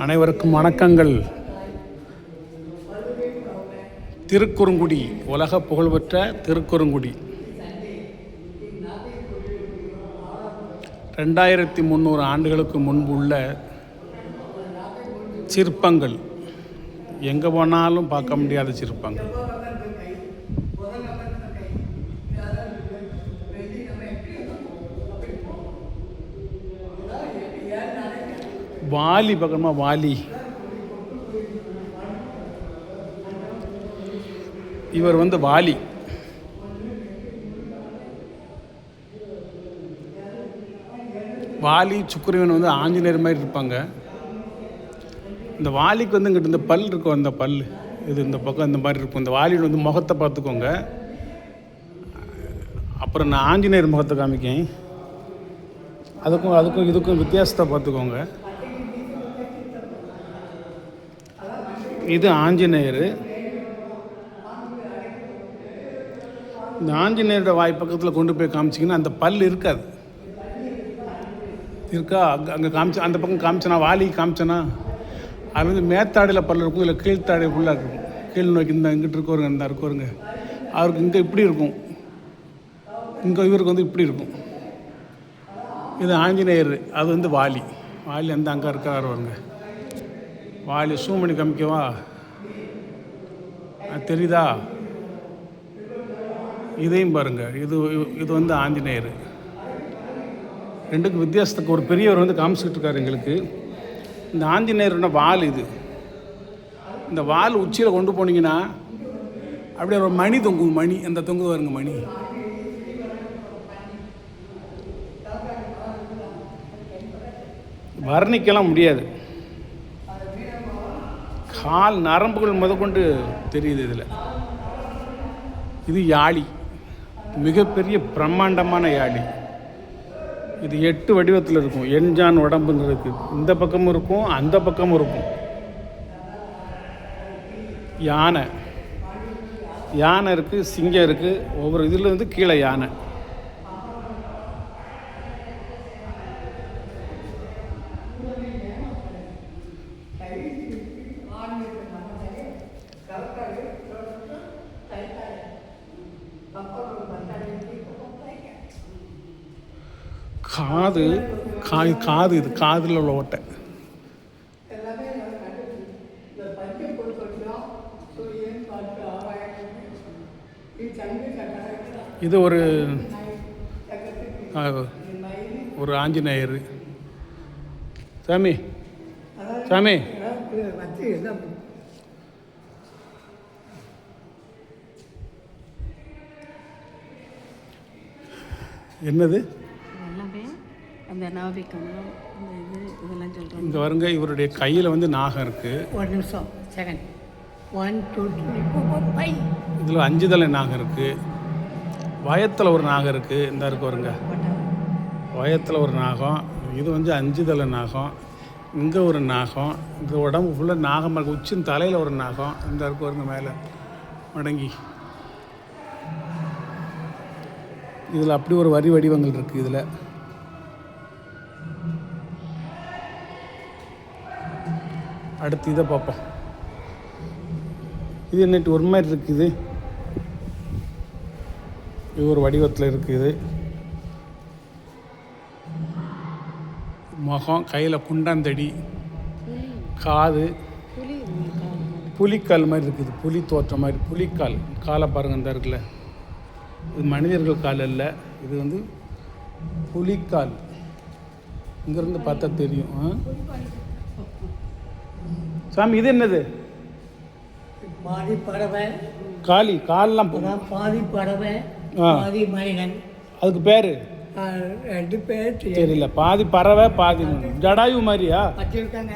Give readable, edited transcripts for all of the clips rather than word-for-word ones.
அனைவருக்கும் வணக்கங்கள். திருக்குறுங்குடி, உலக புகழ்பெற்ற திருக்குறுங்குடி 2300 ஆண்டுகளுக்கு முன்பு உள்ள சிற்பங்கள். எங்கே போனாலும் பார்க்க முடியாத சிற்பங்கள். வாலி பக்கமா வாலி, இவர் வாலி. வாலி சுக்கிரவன் ஆஞ்சநேயர் மாதிரி இருப்பாங்க. இந்த வாலிக்கு இங்கிட்ட இந்த பல் இருக்கும், அந்த பல் இது இந்த பக்கம் இந்த மாதிரி இருக்கும். இந்த வாலியோட முகத்தை பார்த்துக்கோங்க. அப்புறம் நான் ஆஞ்சநேயர் முகத்தை காமிக்கேன். அதுக்கும் இதுக்கும் வித்தியாசத்தை பார்த்துக்கோங்க. இது ஆஞ்சநேயர். இந்த ஆஞ்சநேயரோட வாய் பக்கத்தில் கொண்டு போய் காமிச்சிங்கன்னா அந்த பல் இருக்காது. இருக்கா? அங்கே காமிச்சு அந்த பக்கம் காமிச்சனா, வாலி காமிச்சனா, அது மேத்தாடியில் பல் இருக்கும், இல்லை கீழ்த்தாடி ஃபுல்லாக இருக்கும். கீழ் நோக்கி இந்த இங்கிட்டு இருக்கவருங்க, இந்த இருக்கவருங்க, அவருக்கு இங்கே இப்படி இருக்கும், இங்கே இவருக்கு இப்படி இருக்கும். இது ஆஞ்சநேயர், அது வாலி. வாலி அங்கே இருக்கார் வருங்க. வாலி சூம் பண்ணி காமிக்கவா? தெரியுதா? இதையும் பாருங்கள். இது ஆஞ்சநேயர். ரெண்டுக்கும் வித்தியாசத்துக்கு ஒரு பெரியவர் காமிச்சிக்கிட்டு இருக்காரு எங்களுக்கு. இந்த ஆஞ்சநேயரோட வால் இது. இந்த வால் உச்சியில் கொண்டு போனீங்கன்னா அப்படியே ஒரு மணி தொங்கும். மணி அந்த தொங்குது வருங்க, மணி. வர்ணிக்கலாம் முடியாது. கால் நரம்புகள் முதற்கொண்டு தெரியுது இதில். இது யாழி, மிகப்பெரிய பிரம்மாண்டமான யாழி. இது 8 வடிவத்தில் இருக்கும். எண்ஜான் உடம்புன்னு இருக்குது. இந்த பக்கமும் இருக்கும், அந்த பக்கமும் இருக்கும். யானை இருக்குது, சிங்கம் இருக்குது. ஒவ்வொரு இதில் கீழே யானை. காது இது காதில் உள்ள ஓட்டை. இது ஒரு ஆஞ்சநேயர். சாமி சாமி இங்கே வருங்க. இவருடைய கையில் நாகம் இருக்குது. ஒரு நிமிஷம், செகண்ட். 1 2 3 4 5. இதில் 5 தலை நாகம் இருக்குது. வயத்தில் ஒரு நாகம் இருக்குது. இந்த இருக்கு வருங்க, வயத்தில் ஒரு நாகம். இது 5 தலை நாகம். இங்கே ஒரு நாகம். இந்த உடம்பு ஃபுல்லாக நாகம் இருக்குது. உச்சின் தலையில் ஒரு நாகம். இந்த இருக்கு வருங்க, மேலே மடங்கி. இதில் அப்படி ஒரு வடிவங்கள் இருக்குது. இதில் அடுத்து இதை பார்ப்போம். இது என்னட்டு ஒரு மாதிரி இருக்குது. இது ஒரு வடிவத்தில் இருக்குது. முகம், கையில் குண்டாந்தடி, காது புலிக்கால் மாதிரி இருக்குது. புலி தோற்ற மாதிரி புலிக்கால். காலை பாருங்கள், இந்த இருக்குல்ல, இது மனிதர்கள் கால் அல்ல, இது புலிக்கால். இங்கேருந்து பார்த்தா தெரியும். சாமி இது என்னது? பாதி பறவை. கால்லாம் பாதி பறவை, பாதி மனிதன். அதுக்கு பேர் 2 பேர் தெரியல. பாதி பறவை பாதி ஜடாயு மாதிரியா வச்சுருக்காங்க.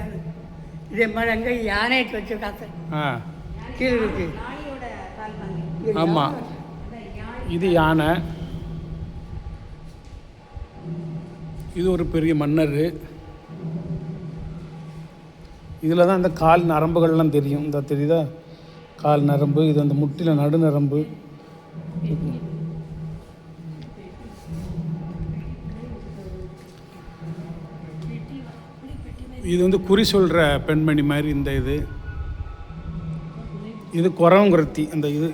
இதே மாதிரி அங்கே யானை வச்சுருக்காங்க. கீழே இருக்கு. ஆமாம், இது யானை. இது ஒரு பெரிய மன்னர். இதில் தான் அந்த கால் நரம்புகள்லாம் தெரியும். இந்த தெரியுதா? கால் நரம்பு. இது அந்த முட்டியில் நடுநரம்பு. இது வந்து குறி சொல்கிற பெண்மணி மாதிரி இந்த இது குறவங்குறத்தி அந்த இது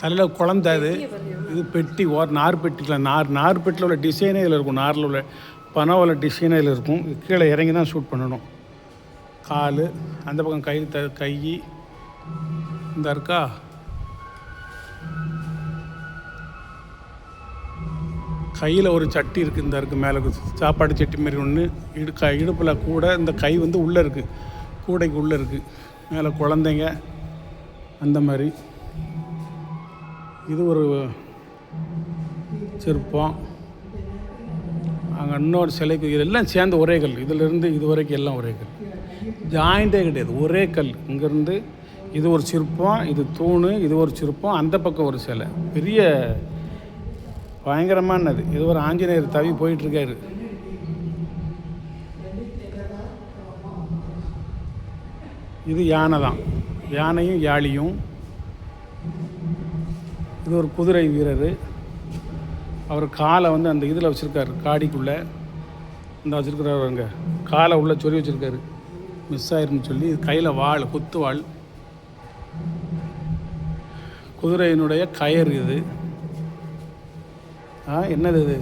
தலையில் குழந்த இது பெட்டி நார் பெட்டியில் நார் பெட்டியில் உள்ள டிசைனே இதில் இருக்கும். நாரில் உள்ள பனவலை டிசைனே இதில் இருக்கும். கீழே இறங்கி தான் ஷூட் பண்ணணும். கால் அந்த பக்கம் கை இந்த இருக்கா. கையில் ஒரு சட்டி இருக்குது. இந்த இருக்குது மேலே சாப்பாடு சட்டி மாரி ஒன்று இடுப்பில் கூட இந்த கை வந்து உள்ளே இருக்குது. கூடைக்கு உள்ளே இருக்குது. மேலே குழந்தைங்க அந்த மாதிரி. இது ஒரு சிற்பம். அங்கே இன்னொரு சிலைக்கு இதெல்லாம் சேர்ந்து ஒரே கல். இதிலிருந்து இது வரைக்கும் எல்லாம் ஒரே கல். ஜாயிண்டே கிடையாது, ஒரே கல். இங்கேருந்து இது ஒரு சிற்பம், இது தூண், இது ஒரு சிற்பம், அந்த பக்கம் ஒரு சிலை. பெரிய பயங்கரமானது. இது ஒரு ஆஞ்சநேயர் தவி போயிட்டுருக்காரு. இது யானை தான், யானையும் யாழியும். இது ஒரு குதிரை வீரர். அவர் காலை வந்து அந்த இதில் வச்சுருக்காரு, காடிக்குள்ளே இந்த வச்சுருக்கிறார். அங்கே காலை உள்ளே சொல்லி வச்சுருக்காரு, மிஸ் ஆயிருன்னு சொல்லி. கையில் வாள், குத்து வாள். குதிரையினுடைய கயர் இது. என்னது இது?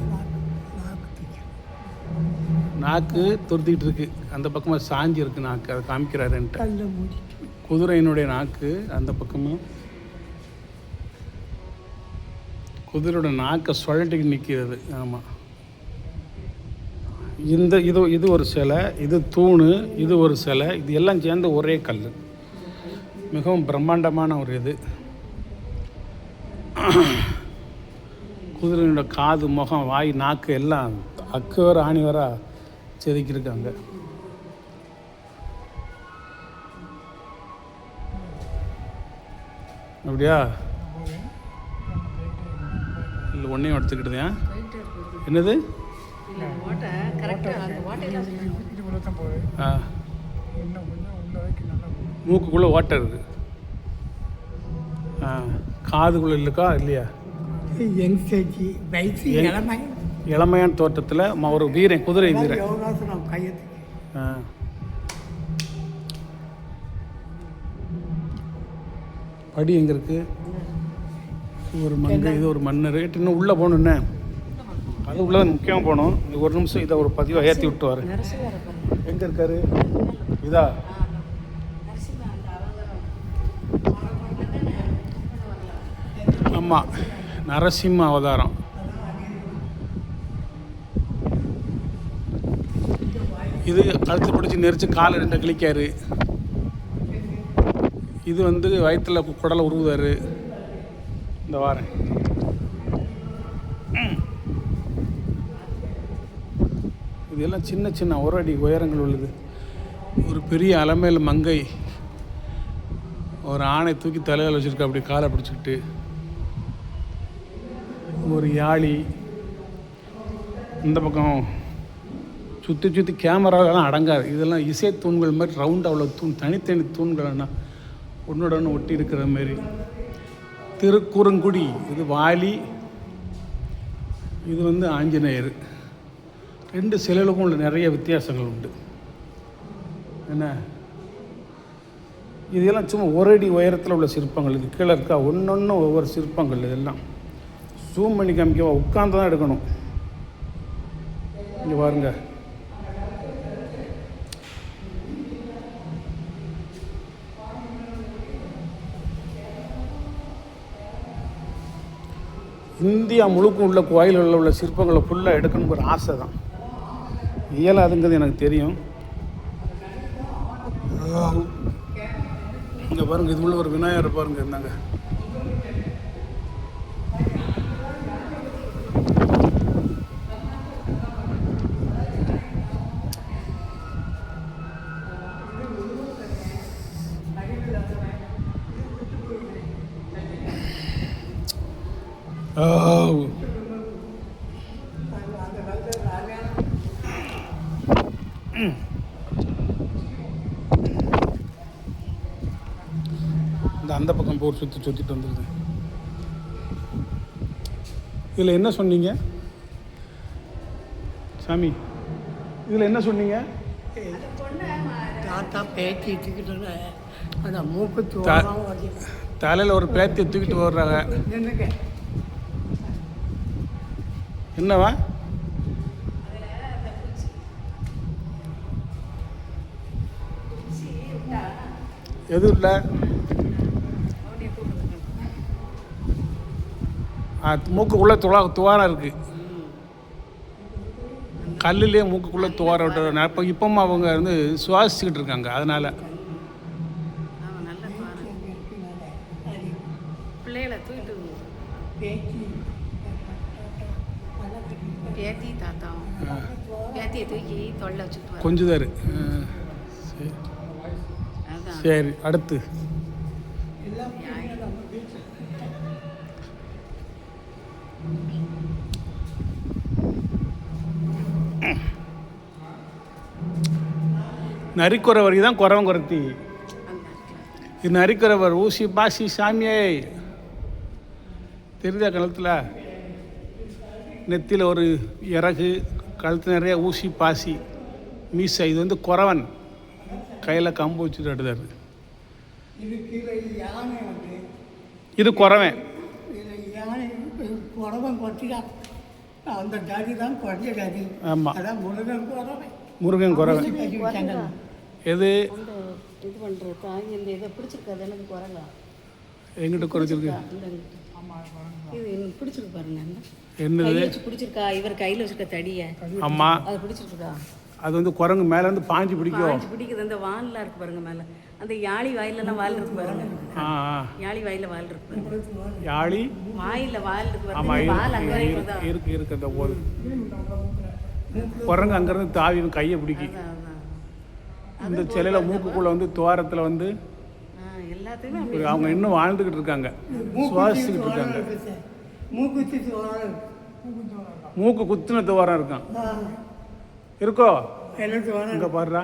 நாக்கு துருத்திக்கிட்டு இருக்கு. அந்த பக்கமாக சாஞ்சி இருக்குது நாக்கு. அதை காமிக்கிறாருன்ட்டு. குதிரையினுடைய நாக்கு அந்த பக்கமாக. குதிரையோட நாக்கை சுழட்டிக்கு நிற்கிறது. ஆமாம். இது ஒரு சிலை, இது தூண், இது ஒரு சிலை. இது எல்லாம் சேர்ந்து ஒரே கல். மிகவும் பிரம்மாண்டமான ஒரு இது. குதிரையோட காது, முகம், வாய், நாக்கு எல்லாம் அக்கு வர ஆணி வர செதுக்கியிருக்காங்க. அப்படியா? இல்லை ஒன்றையும் எடுத்துக்கிட்டதா? என்னது? மூக்குக்குள்ளே ஓட்டை இருக்குது. காதுக்குள்ளே இல்லைக்கா? இல்லையா? இளமையான தோட்டத்தில் ஒரு வீரன், குதிரை வீரன். படி எங்கே இருக்குது? ஒரு மங்கை, இது ஒரு மன்னர். இன்னும் உள்ளே போகணுன்னே, அது உள்ளே முக்கியமாக போகணும். ஒரு நிமிஷம் இதை ஒரு பதிவாக ஏற்றி விட்டுவார். எங்கே இருக்காரு? இதா? ஆமாம், நரசிம்ம அவதாரம். இது கழுத்து பிடிச்சி நெரிச்சு காலை 2 கிளிக்காரு. இது வந்து வயிற்றில் குடலை உருவுதார். இந்த வாரேன். இதெல்லாம் சின்ன சின்ன ஒரு அடி உயரங்கள் உள்ளது. ஒரு பெரிய அலமேல் மங்கை ஒரு ஆணை தூக்கி தலையில் வச்சுருக்கா, அப்படி காலை பிடிச்சிக்கிட்டு. ஒரு யாழி. இந்த பக்கம் சுற்றி சுற்றி கேமராவெல்லாம் அடங்காது. இதெல்லாம் இசை தூண்கள் மாதிரி ரவுண்டாக அவ்வளோ தூண், தனித்தனி தூண்கள்னா ஒன்றோட ஒன்று ஒட்டி இருக்கிற மாதிரி. திருக்குறுங்குடி, இது வாலி, இது வந்து ஆஞ்சநேயர். 2 சிலைகளுக்கும் உள்ள நிறைய வித்தியாசங்கள் உண்டு. என்ன இதெல்லாம் சும்மா ஒரு அடி உயரத்தில் உள்ள சிற்பங்கள். இது கீழே இருக்கா ஒன்று ஒவ்வொரு சிற்பங்கள். இதெல்லாம் ஜூம் பண்ணி காமிக்கவா? உட்காந்து தான் எடுக்கணும். இங்கே பாருங்க. இந்தியா முழுக்க உள்ள கோயில்களில் உள்ள சிற்பங்களை ஃபுல்லாக எடுக்கணுங்கிற ஒரு ஆசை தான். இயலாதுங்கிறது எனக்கு தெரியும். இங்கே பாருங்கள், இது உள்ள ஒரு விநாயகர் பாருங்கள். இருந்தாங்க இந்த அந்த பக்கம் போர் சுற்றிட்டு வந்துடுது. இதில் என்ன சொன்னீங்க சாமி? இதில் என்ன சொன்னீங்க? தாத்தா பேத்தி தூக்கிட்டு அந்த மூக்கு தூரம் தலையில் ஒரு பேத்தியை தூக்கிட்டு வர்றாங்க. நின்றுக்க என்னவா? எது இல்லை? மூக்குக்குள்ளே துவாரம் இருக்குது. கல்லுலேயே மூக்குக்குள்ளே துவாரம் விட்டு இப்போ இப்போமா அவங்க வந்து சுவாசிச்சுக்கிட்டு இருக்காங்க. அதனால் பிள்ளைகளை தூக்கிட்டு பேத்தி தாத்தாவும் பேத்தியை தூக்கி தொல்லை வச்சுட்டு கொஞ்சம் தான் சரி. அடுத்து நரிக்குறவர் தான் குறவன் குறத்தி. இது நரிக்குறவர் ஊசி பாசி சாமியே தெரியுதா? கழுத்தில் நெத்தியில் ஒரு இறகு, கழுத்து நிறைய ஊசி பாசி மீசை. இது வந்து குறவன் கையில் கம்பு வச்சுட்டு அடுத்தாரு. இது குறவன். யானை குறவன் குறைச்சிட்டா அந்த ஜாதி தான் குறைஞ்ச ஜாதி. ஆமாம், அதான் முருகன் குறவன். முருகன் குறவன். எது இது பண்ணுறது தாங்கி இந்த இதை பிடிச்சிருக்காது எனக்கு குரலா எங்கிட்ட குறைச்சிருக்கு? இது எனக்கு பிடிச்சிருக்கு பாருங்க. என்னது வச்சு பிடிச்சிருக்கா? இவர் கையில் வச்சுருக்க தடியை. ஆமாம், அது பிடிச்சிருக்கா? அது வந்து குரங்கு மேலே வந்து பாஞ்சு பிடிக்கும். பிடிக்குது. அந்த வால்லாம் இருக்கு பாருங்க மேலே. அந்த யாழி வாயிலெல்லாம் வால் இருக்கு பாருங்க. யாழி வாயில வால் இருக்கு பாருங்க. யாழி வாயில வால் இருக்கு பாருங்க. ஆமாம், வால் அங்கே இருக்கு அந்த போது குரங்கு அங்கேருந்து தாவி கையை பிடிக்கி. இந்த சிலையில் மூக்குக்குள்ளே வந்து துவாரத்தில் வந்து எல்லாத்தையுமே அவங்க இன்னும் வாழ்ந்துக்கிட்டு இருக்காங்க, சுவாசிச்சுக்கிட்டு இருக்காங்க. மூக்கு குத்துன துவாரம் இருக்கான். இருக்கோ இங்கே பாடுறா.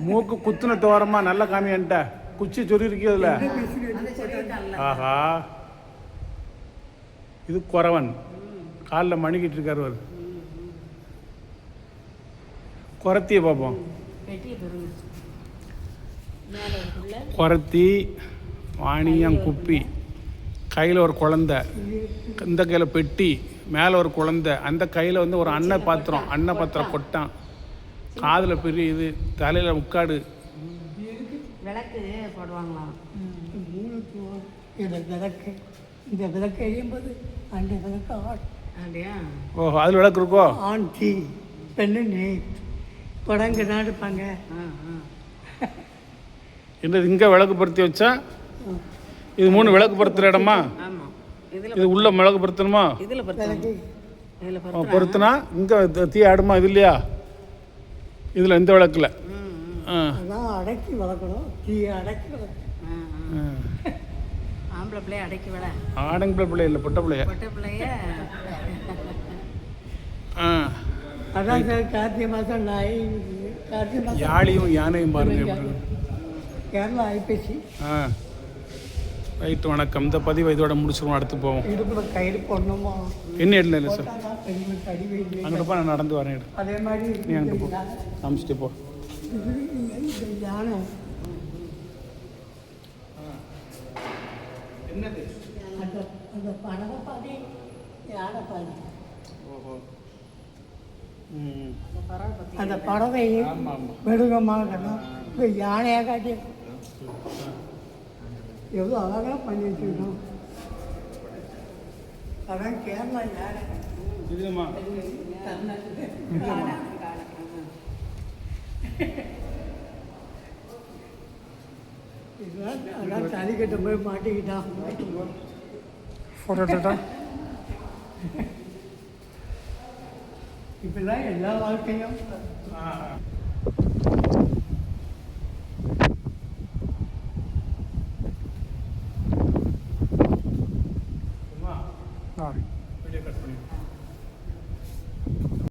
மூக்கு குத்துன துவாரமா நல்ல காமியன்ட்ட குச்சி சொல்லி இருக்கல. ஆஹா, இது குறவன் காலில் மணிக்கிட்டு இருக்காரு. அவர் குறத்தியை பார்ப்போம். குறத்தி வாணியம் குப்பி, கையில் ஒரு குழந்த, இந்த கையில் பெட்டி, மேலே ஒரு குழந்த, அந்த கையில் வந்து ஒரு அன்ன பாத்திரம் கொட்டான், காதில் பெரிய இது, தலையில் முக்காடு. விளக்கு போடுவாங்களாம். இந்த விளக்கு எரியும்போது அந்த விளக்கு அப்படியா? ஓஹோ, அதில் விளக்கு இருக்கோ? ஆண் தீ பெண்ணு நீ தொடங்க தான் இருப்பாங்க. என்னது இங்கே விளக்கு பொருத்தி வச்சா? இது 3 விளக்கு பொருத்துற இடமா? ஆமாம். இது உள்ள விளக்கு பொருத்தணுமா? இதில் பொருத்துனா இங்கே தீ ஆடுமா? இது இல்லையா? இதில் இந்த விளக்குல அதான் அடக்கி வளர்க்கணும். தீ அடக்கி வளர்க்கணும். ஆம்பளை பிள்ளைய அடக்கி விட. ஆடம்பளை பிள்ளை இல்லை, பொட்டை பிள்ளைய. பொட்டை பிள்ளைய அதான் சார் கார்த்திகை மாதம் நாய் கார்த்திகை மாதம் யாழியும் யானையும் பாருங்க. கேரளா ஐப்பசி. ரைட்டு, வணக்கம். இந்த பதிவை இதோட முடிச்சிருவோம். அடுத்து போவோம். இடுப்புல கயிறு போடணுமா? என்ன இடத்துல இல்லை சார், பெண்களுக்கு அடி வைங்க. அங்கிட்ட போ, நான் நடந்து வரேன். அதே மாதிரி நீ அங்கிட்ட போ, காமிச்சிட்டு போ. இந்த யானை என்னது? அந்த பறவை பாதி யானை பாதி. ஓஹோ, அந்த பறவை மிருகமாக இருக்கணும். இப்போ யானையாக காட்டி எவ்வளோ அழகாக பண்ணி வச்சுருக்கோம். அதான் கேரளா யானை. இதுமா அதான் தனிக்கிட்ட போய் மாட்டிக்கிட்டான். ஃபோட்டோ இப்படிதான் எல்லா வாழ்க்கையும்.